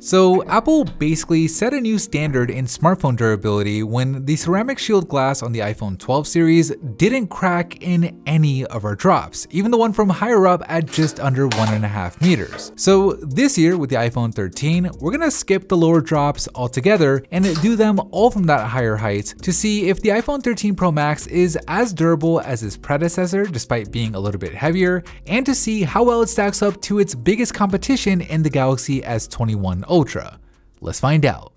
So Apple basically set a new standard in smartphone durability when the ceramic shield glass on the iPhone 12 series didn't crack in any of our drops, even the one from higher up at just under 1.5 meters. So this year with the iPhone 13, we're gonna skip the lower drops altogether and do them all from that higher height to see if the iPhone 13 Pro Max is as durable as its predecessor despite being a little bit heavier, and to see how well it stacks up to its biggest competition in the Galaxy S21 Ultra. Let's find out.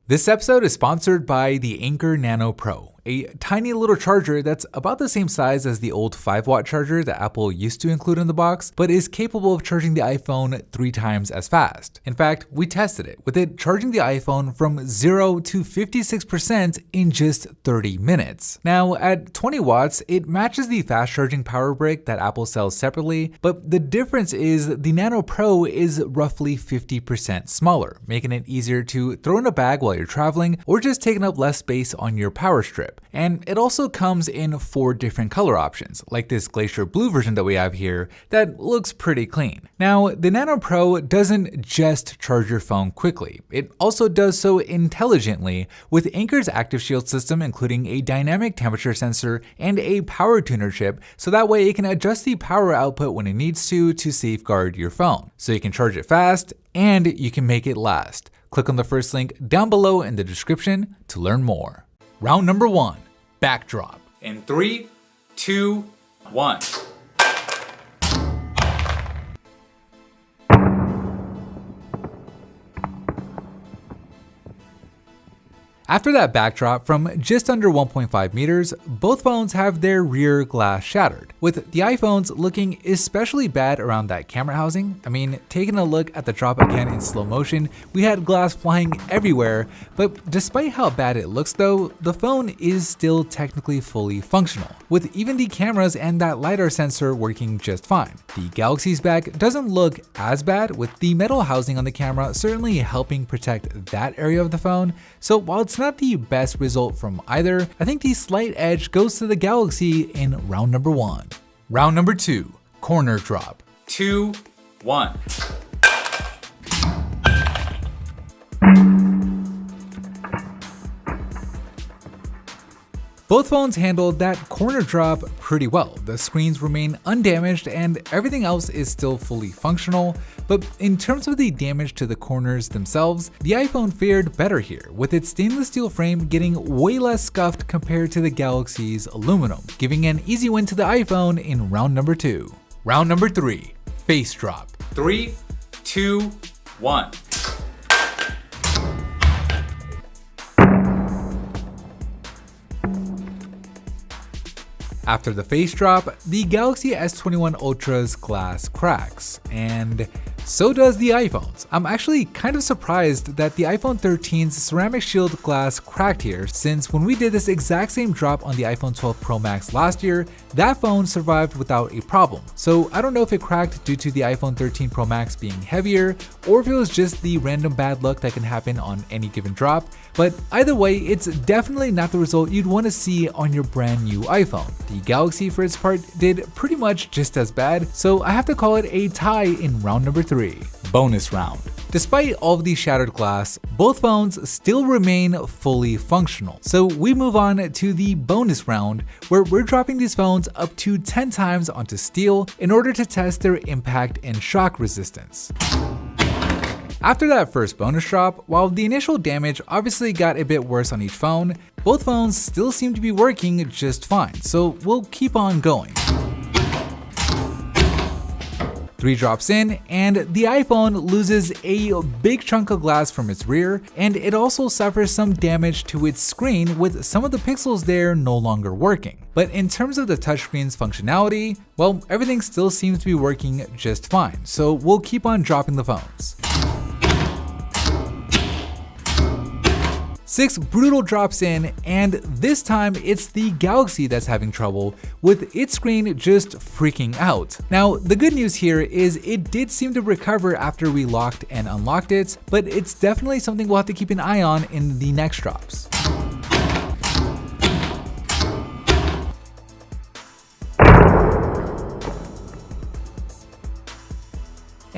This episode is sponsored by the Anker Nano Pro, a tiny little charger that's about the same size as the old 5-watt charger that Apple used to include in the box, but is capable of charging the iPhone 3 times as fast. In fact, we tested it, with it charging the iPhone from 0 to 56% in just 30 minutes. Now, at 20 watts, it matches the fast charging power brick that Apple sells separately, but the difference is the Nano Pro is roughly 50% smaller, making it easier to throw in a bag while you're traveling or just taking up less space on your power strip. And it also comes in 4 different color options, like this glacier blue version that we have here that looks pretty clean. Now, the Nano Pro doesn't just charge your phone quickly, it also does so intelligently with Anker's Active Shield system, including a dynamic temperature sensor and a power tuner chip, so that way it can adjust the power output when it needs to safeguard your phone. So you can charge it fast and you can make it last. Click on the first link down below in the description to learn more. Round number 1, backdrop. In 3, 2, 1. After that backdrop from just under 1.5 meters, both phones have their rear glass shattered, with the iPhones looking especially bad around that camera housing. I mean, taking a look at the drop again in slow motion, we had glass flying everywhere, but despite how bad it looks though, the phone is still technically fully functional, with even the cameras and that LiDAR sensor working just fine. The Galaxy's back doesn't look as bad, with the metal housing on the camera certainly helping protect that area of the phone, so while it's not the best result from either, I think the slight edge goes to the Galaxy in round number 1. Round number 2, corner drop. 2, 1. Both phones handled that corner drop pretty well. The screens remain undamaged and everything else is still fully functional, but in terms of the damage to the corners themselves, the iPhone fared better here, with its stainless steel frame getting way less scuffed compared to the Galaxy's aluminum, giving an easy win to the iPhone in round number 2. Round number 3, face drop. 3, 2, 1. After the face drop, the Galaxy S21 Ultra's glass cracks, and so does the iPhone's. I'm actually kind of surprised that the iPhone 13's ceramic shield glass cracked here, since when we did this exact same drop on the iPhone 12 Pro Max last year, that phone survived without a problem. So I don't know if it cracked due to the iPhone 13 Pro Max being heavier, or if it was just the random bad luck that can happen on any given drop, but either way, it's definitely not the result you'd want to see on your brand new iPhone. The Galaxy, for its part, did pretty much just as bad, so I have to call it a tie in round number 3. Bonus round. Despite all of the shattered glass, both phones still remain fully functional. So we move on to the bonus round, where we're dropping these phones up to 10 times onto steel in order to test their impact and shock resistance. After that first bonus drop, while the initial damage obviously got a bit worse on each phone, both phones still seem to be working just fine, so we'll keep on going. 3 drops in, and the iPhone loses a big chunk of glass from its rear, and it also suffers some damage to its screen, with some of the pixels there no longer working. But in terms of the touchscreen's functionality, well, everything still seems to be working just fine, so we'll keep on dropping the phones. 6 brutal drops in, and this time it's the Galaxy that's having trouble, with its screen just freaking out. Now, the good news here is it did seem to recover after we locked and unlocked it, but it's definitely something we'll have to keep an eye on in the next drops.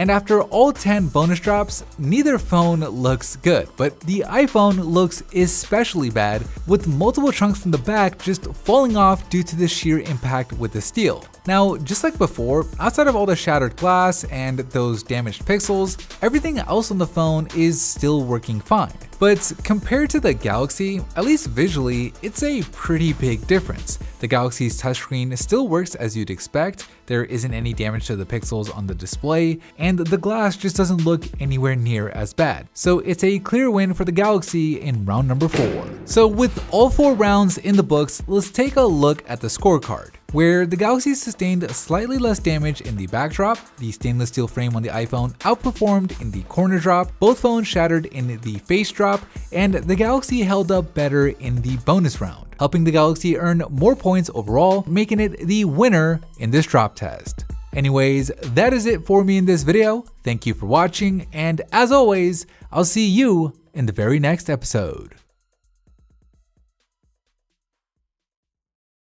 And after all 10 bonus drops, neither phone looks good, but the iPhone looks especially bad, with multiple chunks from the back just falling off due to the sheer impact with the steel. Now, just like before, outside of all the shattered glass and those damaged pixels, everything else on the phone is still working fine. But compared to the Galaxy, at least visually, it's a pretty big difference. The Galaxy's touchscreen still works as you'd expect, there isn't any damage to the pixels on the display, and the glass just doesn't look anywhere near as bad. So it's a clear win for the Galaxy in round number 4. So with all 4 rounds in the books, let's take a look at the scorecard, where the Galaxy sustained slightly less damage in the backdrop, the stainless steel frame on the iPhone outperformed in the corner drop, both phones shattered in the face drop, and the Galaxy held up better in the bonus round, helping the Galaxy earn more points overall, making it the winner in this drop test. Anyways, that is it for me in this video. Thank you for watching, and as always, I'll see you in the very next episode.